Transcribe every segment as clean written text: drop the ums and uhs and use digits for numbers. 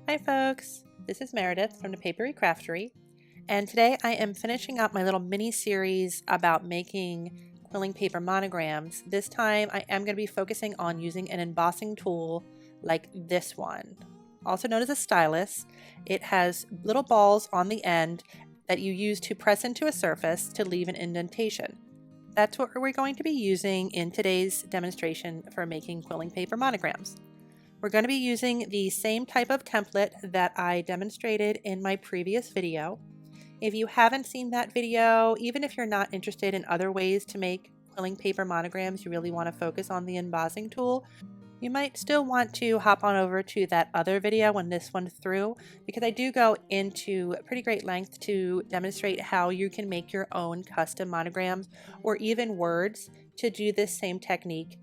Hi folks, this is Meredith from the Papery Craftery, and today I am finishing up my little mini series about making quilling paper monograms. This time I am going to be focusing on using an embossing tool like this one, also known as a stylus. It has little balls on the end that you use to press into a surface to leave an indentation. That's what we're going to be using in today's demonstration for making quilling paper monograms. We're going to be using the same type of template that I demonstrated in my previous video. If you haven't seen that video, even if you're not interested in other ways to make quilling paper monograms, you really want to focus on the embossing tool, you might still want to hop on over to that other video when this one's through, because I do go into pretty great length to demonstrate how you can make your own custom monograms or even words to do this same technique.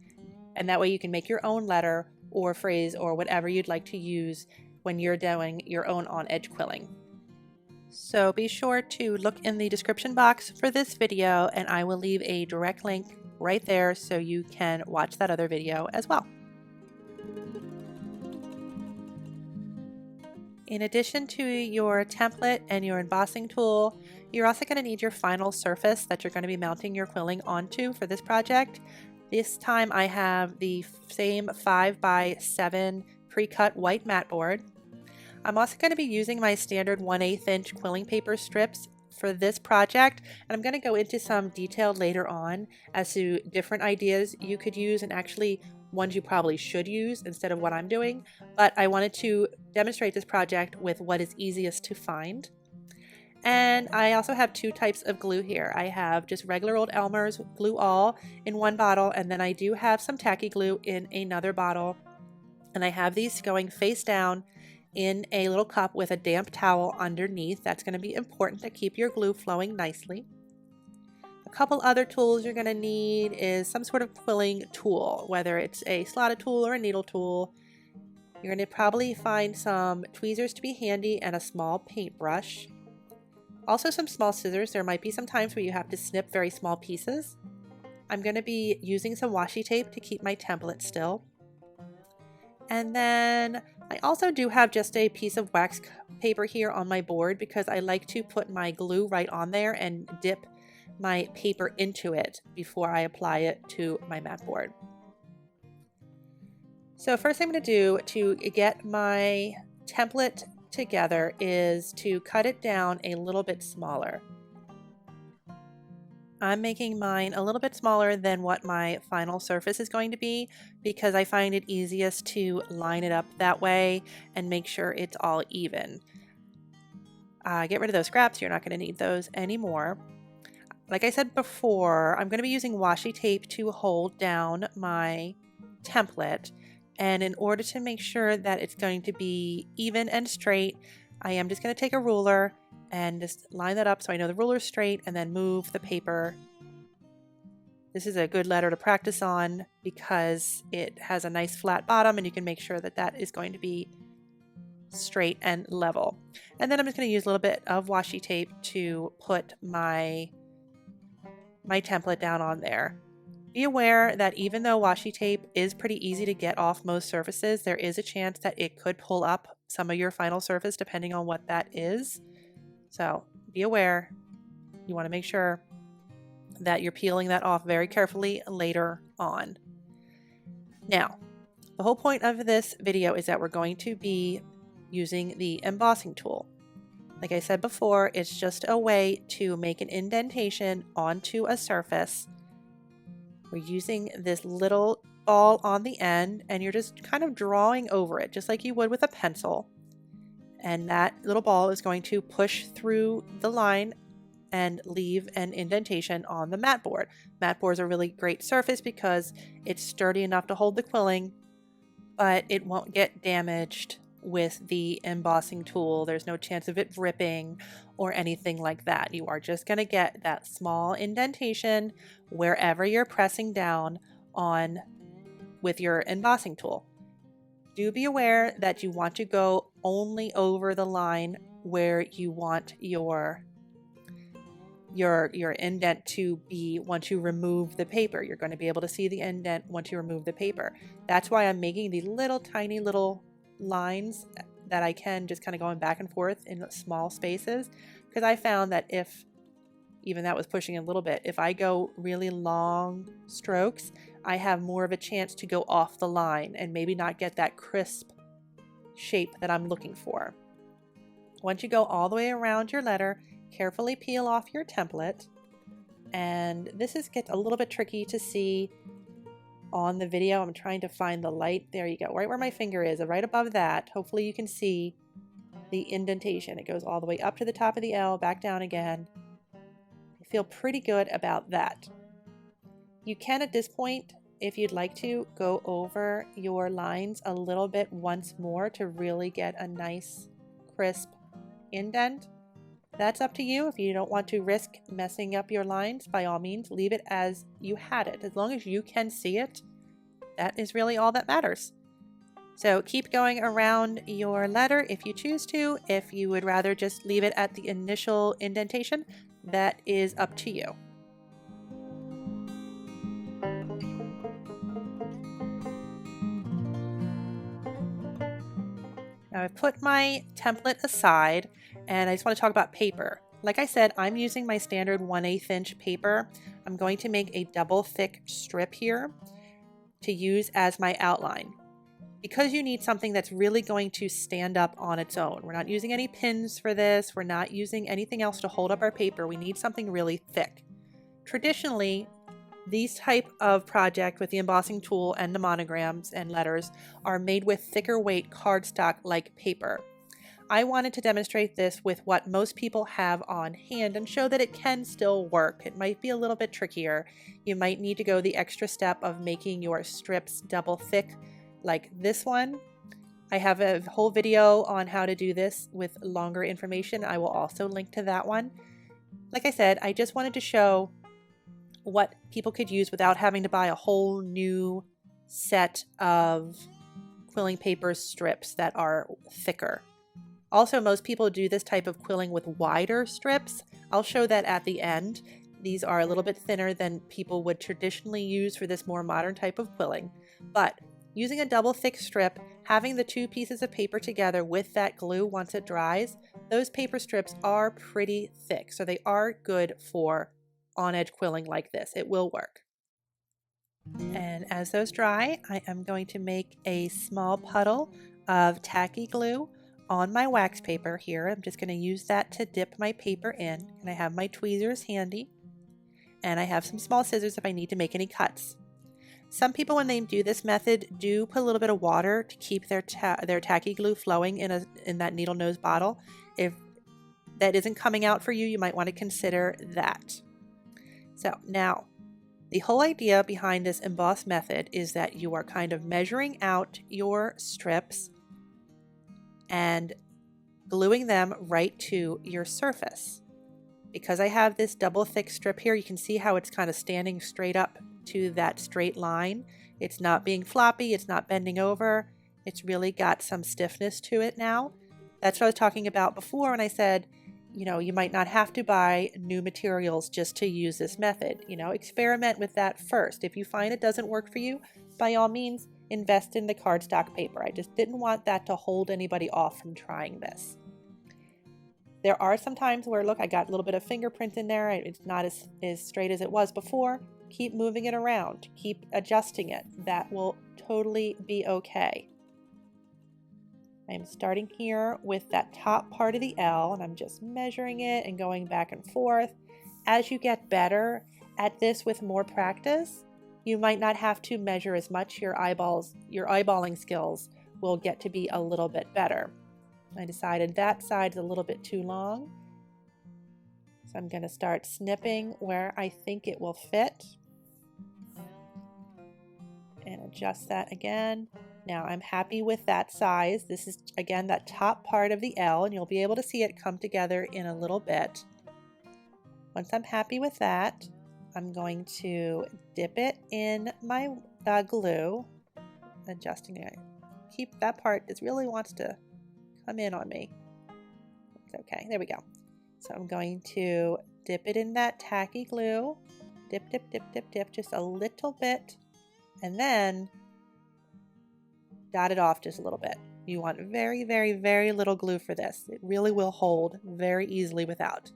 And that way you can make your own letter or phrase or whatever you'd like to use when you're doing your own on-edge quilling. So be sure to look in the description box for this video, and I will leave a direct link right there so you can watch that other video as well. In addition to your template and your embossing tool, you're also going to need your final surface that you're going to be mounting your quilling onto for this project. This time I have the same 5x7 pre-cut white mat board. I'm also going to be using my standard 1/8 inch quilling paper strips for this project, and I'm going to go into some detail later on as to different ideas you could use and actually ones you probably should use instead of what I'm doing. But I wanted to demonstrate this project with what is easiest to find. And I also have two types of glue here. I have just regular old Elmer's glue all in one bottle, and then I do have some tacky glue in another bottle. And I have these going face down in a little cup with a damp towel underneath. That's going to be important to keep your glue flowing nicely. A couple other tools you're going to need is some sort of quilling tool, whether it's a slotted tool or a needle tool. You're going to probably find some tweezers to be handy and a small paintbrush. Also some small scissors. There might be some times where you have to snip very small pieces. I'm going to be using some washi tape to keep my template still. And then I also do have just a piece of wax paper here on my board because I like to put my glue right on there and dip my paper into it before I apply it to my mat board. So first thing I'm going to do to get my template together is to cut it down a little bit smaller. I'm making mine a little bit smaller than what my final surface is going to be because I find it easiest to line it up that way and make sure it's all even. Get rid of those scraps. You're not going to need those anymore. Like I said before, I'm going to be using washi tape to hold down my template. And in order to make sure that it's going to be even and straight, I am just going to take a ruler and just line that up so I know the ruler's straight and then move the paper. This is a good letter to practice on because it has a nice flat bottom and you can make sure that that is going to be straight and level. And then I'm just going to use a little bit of washi tape to put my template down on there. Be aware that even though washi tape is pretty easy to get off most surfaces, there is a chance that it could pull up some of your final surface depending on what that is. So be aware. You want to make sure that you're peeling that off very carefully later on. Now, the whole point of this video is that we're going to be using the embossing tool. Like I said before, it's just a way to make an indentation onto a surface. We're using this little ball on the end and you're just kind of drawing over it just like you would with a pencil. And that little ball is going to push through the line and leave an indentation on the mat board. Mat boards are a really great surface because it's sturdy enough to hold the quilling, but it won't get damaged with the embossing tool. There's no chance of it ripping or anything like that. You are just going to get that small indentation wherever you're pressing down on with your embossing tool. Do be aware that you want to go only over the line where you want your indent to be once you remove the paper. You're going to be able to see the indent once you remove the paper. That's why I'm making these little tiny little lines that I can, just kind of going back and forth in small spaces, because I found that if, even that was pushing a little bit, if I go really long strokes, I have more of a chance to go off the line and maybe not get that crisp shape that I'm looking for. Once you go all the way around your letter, carefully peel off your template. And gets a little bit tricky to see on the video. I'm trying to find the light. There you go, right where my finger is, right above that. Hopefully you can see the indentation. It goes all the way up to the top of the L, back down again. I feel pretty good about that. You can, at this point, if you'd like to, go over your lines a little bit once more to really get a nice crisp indent. That's up to you. If you don't want to risk messing up your lines, by all means, leave it as you had it. As long as you can see it, that is really all that matters. So keep going around your letter if you choose to. If you would rather just leave it at the initial indentation, that is up to you. Now I've put my template aside, and I just want to talk about paper. Like I said, I'm using my standard 1/8 inch paper. I'm going to make a double thick strip here to use as my outline. Because you need something that's really going to stand up on its own. We're not using any pins for this. We're not using anything else to hold up our paper. We need something really thick. Traditionally, these type of project with the embossing tool and the monograms and letters are made with thicker weight cardstock like paper. I wanted to demonstrate this with what most people have on hand and show that it can still work. It might be a little bit trickier. You might need to go the extra step of making your strips double thick like this one. I have a whole video on how to do this with longer information. I will also link to that one. Like I said, I just wanted to show what people could use without having to buy a whole new set of quilling paper strips that are thicker. Also, most people do this type of quilling with wider strips. I'll show that at the end. These are a little bit thinner than people would traditionally use for this more modern type of quilling. But using a double thick strip, having the two pieces of paper together with that glue once it dries, those paper strips are pretty thick. So they are good for on-edge quilling like this. It will work. And as those dry, I am going to make a small puddle of tacky glue on my wax paper here. I'm just going to use that to dip my paper in. And I have my tweezers handy. And I have some small scissors if I need to make any cuts. Some people, when they do this method, do put a little bit of water to keep their tacky glue flowing in that needle nose bottle. If that isn't coming out for you, you might want to consider that. So now, the whole idea behind this emboss method is that you are kind of measuring out your strips and gluing them right to your surface. Because I have this double thick strip here, you can see how it's kind of standing straight up to that straight line. It's not being floppy, it's not bending over, it's really got some stiffness to it now. That's what I was talking about before when I said, you might not have to buy new materials just to use this method. Experiment with that first. If you find it doesn't work for you, by all means, invest in the cardstock paper. I just didn't want that to hold anybody off from trying this. There are some times where, look, I got a little bit of fingerprint in there. It's not as straight as it was before. Keep moving it around. Keep adjusting it. That will totally be okay. I'm starting here with that top part of the L, and I'm just measuring it and going back and forth. As you get better at this with more practice, you might not have to measure as much. Your eyeballing skills will get to be a little bit better. I decided that side's a little bit too long, so I'm going to start snipping where I think it will fit and adjust that again. Now I'm happy with that size. This is, again, that top part of the L, and you'll be able to see it come together in a little bit. Once I'm happy with that, I'm going to dip it in my glue, adjusting it. Keep that part, this really wants to come in on me. It's okay, there we go. So I'm going to dip it in that tacky glue, dip, dip, dip, dip, dip, just a little bit, and then dot it off just a little bit. You want very, very, very little glue for this. It really will hold very easily without.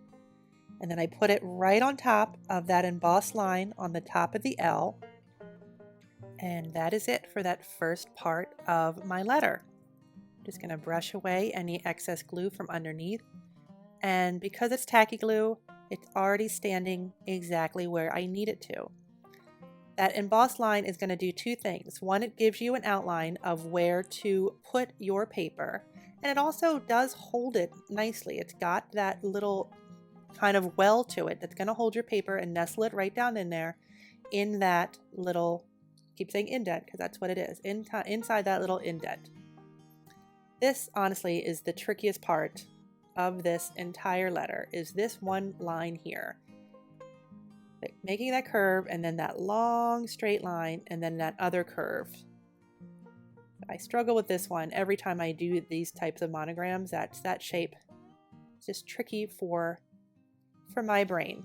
And then I put it right on top of that embossed line on the top of the L. And that is it for that first part of my letter. I'm just going to brush away any excess glue from underneath. And because it's tacky glue, it's already standing exactly where I need it to. That embossed line is going to do two things. One, it gives you an outline of where to put your paper, and it also does hold it nicely. It's got that little kind of well to it that's going to hold your paper and nestle it right down in there in that little, keep saying indent because that's what it is, inside that little indent. This honestly is the trickiest part of this entire letter, is this one line here. Making that curve and then that long straight line and then that other curve. I struggle with this one every time I do these types of monograms. That shape is just tricky for my brain.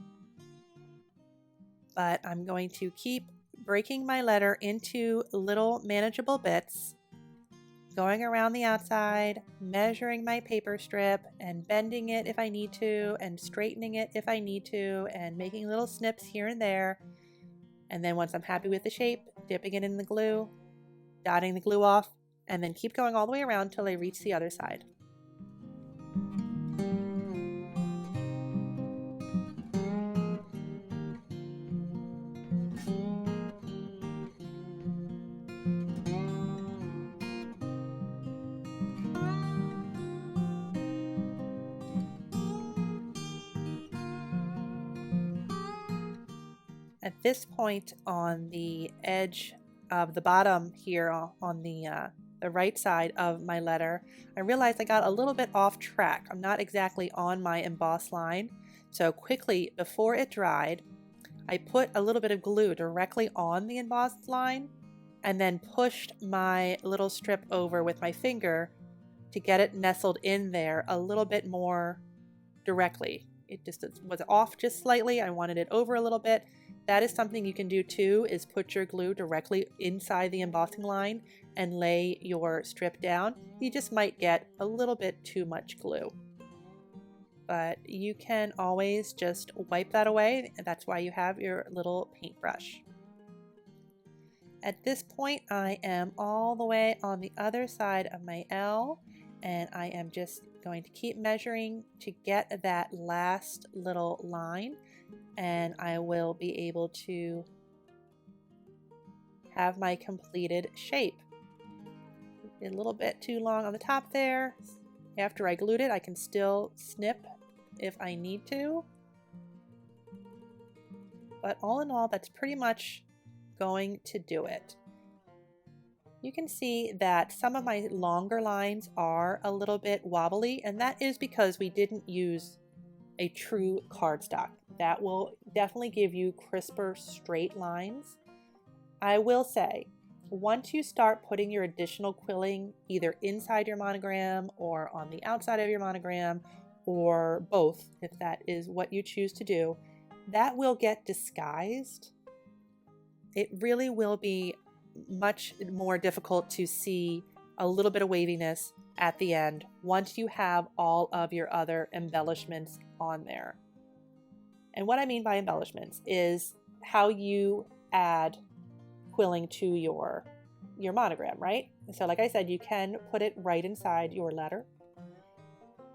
But I'm going to keep breaking my letter into little manageable bits, going around the outside, measuring my paper strip and bending it if I need to, and straightening it if I need to, and making little snips here and there. And then once I'm happy with the shape, dipping it in the glue, dotting the glue off, and then keep going all the way around till I reach the other side. At this point on the edge of the bottom here on the right side of my letter, I realized I got a little bit off track. I'm not exactly on my embossed line. So quickly, before it dried, I put a little bit of glue directly on the embossed line and then pushed my little strip over with my finger to get it nestled in there a little bit more directly. It just was off just slightly. I wanted it over a little bit. That is something you can do too, is put your glue directly inside the embossing line and lay your strip down. You just might get a little bit too much glue. But you can always just wipe that away. That's why you have your little paintbrush. At this point, I am all the way on the other side of my L, and I am just going to keep measuring to get that last little line, and I will be able to have my completed shape. A little bit too long on the top there. After I glued it, I can still snip if I need to. But all in all, that's pretty much going to do it. You can see that some of my longer lines are a little bit wobbly, and that is because we didn't use a true cardstock. That will definitely give you crisper, straight lines. I will say, once you start putting your additional quilling either inside your monogram or on the outside of your monogram, or both, if that is what you choose to do, that will get disguised. It really will be much more difficult to see a little bit of waviness at the end once you have all of your other embellishments on there. And what I mean by embellishments is how you add quilling to your monogram, right? So like I said, you can put it right inside your letter,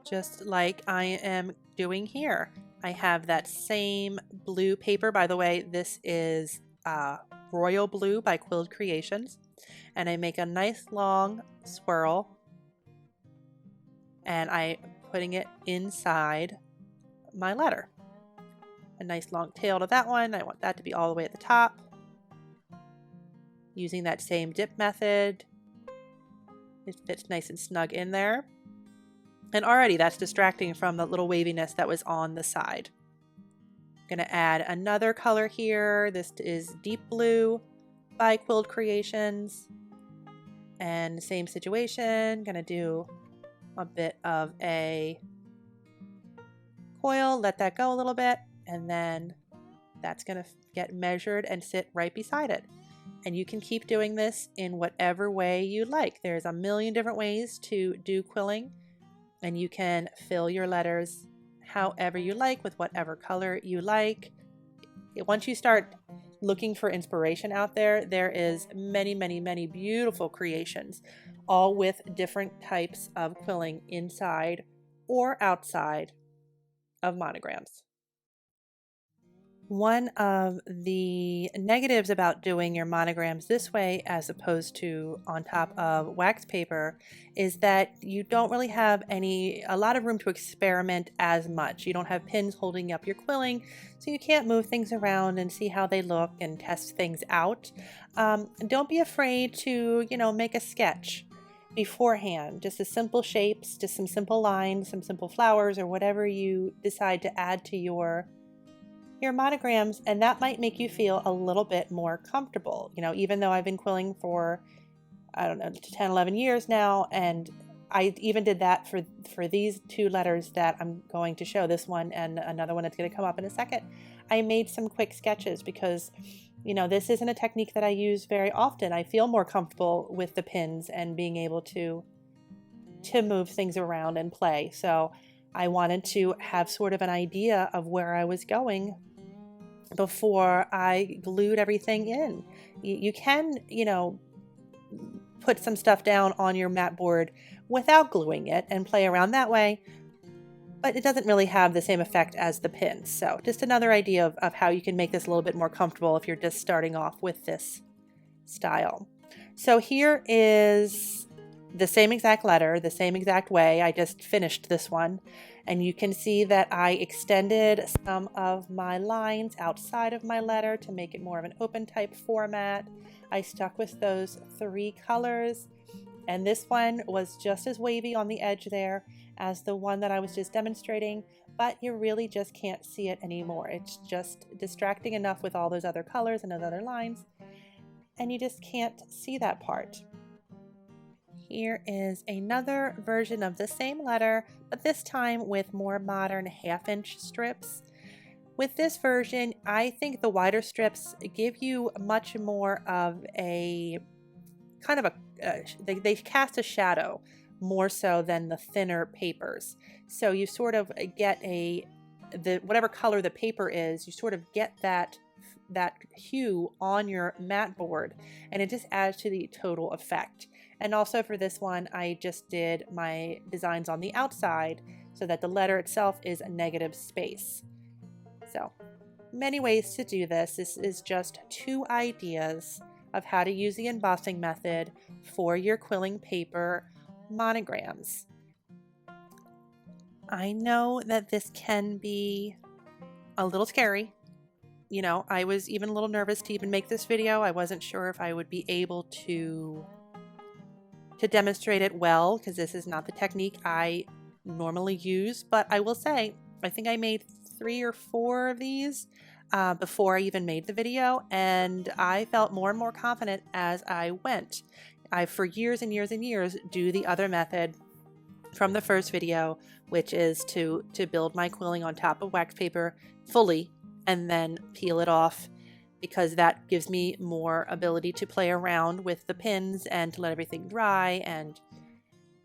just like I am doing here. I have that same blue paper. By the way, this is Royal Blue by Quilled Creations, and I make a nice long swirl, and I'm putting it inside my letter. A nice long tail to that one. I want that to be all the way at the top. Using that same dip method, it fits nice and snug in there. And already that's distracting from the little waviness that was on the side. I'm going to add another color here. This is Deep Blue by Quilled Creations. And same situation, going to do a bit of a coil, let that go a little bit, and then that's going to get measured and sit right beside it. And you can keep doing this in whatever way you like. There's a million different ways to do quilling, and you can fill your letters however you like with whatever color you like. Once you start looking for inspiration out there, there is many beautiful creations, all with different types of quilling inside or outside of monograms. One of the negatives about doing your monograms this way as opposed to on top of wax paper is that you don't really have a lot of room to experiment as much. You don't have pins holding up your quilling, so you can't move things around and see how they look and test things out. Don't be afraid to, make a sketch beforehand, just as simple shapes, just some simple lines, some simple flowers, or whatever you decide to add to your monograms, and that might make you feel a little bit more comfortable. Even though I've been quilling for, I don't know, 10, 11 years now, and I even did that for these two letters that I'm going to show, this one and another one that's going to come up in a second. I made some quick sketches because, this isn't a technique that I use very often. I feel more comfortable with the pins and being able to move things around and play. So I wanted to have sort of an idea of where I was going before I glued everything in. You can, put some stuff down on your mat board without gluing it and play around that way, but it doesn't really have the same effect as the pins. So just another idea of how you can make this a little bit more comfortable if you're just starting off with this style. So here is the same exact letter, the same exact way. I just finished this one, and you can see that I extended some of my lines outside of my letter to make it more of an open type format. I stuck with those 3 colors, and this one was just as wavy on the edge there as the one that I was just demonstrating, but you really just can't see it anymore. It's just distracting enough with all those other colors and those other lines, and you just can't see that part. Here is another version of the same letter, but this time with more modern 1/2-inch strips. With this version, I think the wider strips give you much more of a kind of they cast a shadow more so than the thinner papers. So you sort of get whatever color the paper is, you sort of get that hue on your mat board, and it just adds to the total effect. And also for this one, I just did my designs on the outside so that the letter itself is a negative space. So many ways to do this. This is just 2 ideas of how to use the embossing method for your quilling paper monograms. I know that this can be a little scary. I was even a little nervous to even make this video. I wasn't sure if I would be able to demonstrate it well, because this is not the technique I normally use, but I will say I think I made 3 or 4 of these before I even made the video, and I felt more and more confident as I went. I, for years and years and years, do the other method from the first video, which is to build my quilling on top of wax paper fully and then peel it off, because that gives me more ability to play around with the pins and to let everything dry.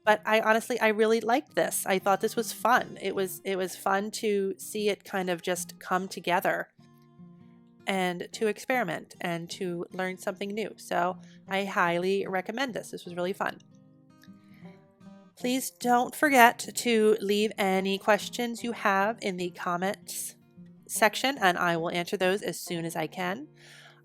But I really liked this. I thought this was fun. It was fun to see it kind of just come together and to experiment and to learn something new. So I highly recommend this. This was really fun. Please don't forget to leave any questions you have in the comments section, and I will answer those as soon as I can.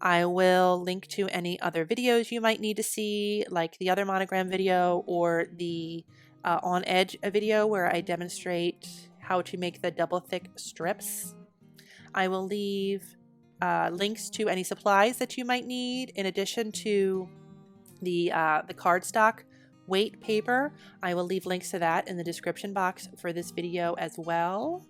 I will link to any other videos you might need to see, like the other monogram video or the On Edge video where I demonstrate how to make the double thick strips. I will leave links to any supplies that you might need in addition to the cardstock weight paper. I will leave links to that in the description box for this video as well.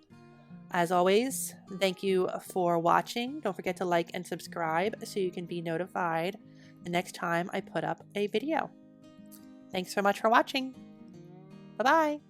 As always, thank you for watching. Don't forget to like and subscribe so you can be notified the next time I put up a video. Thanks so much for watching. Bye-bye.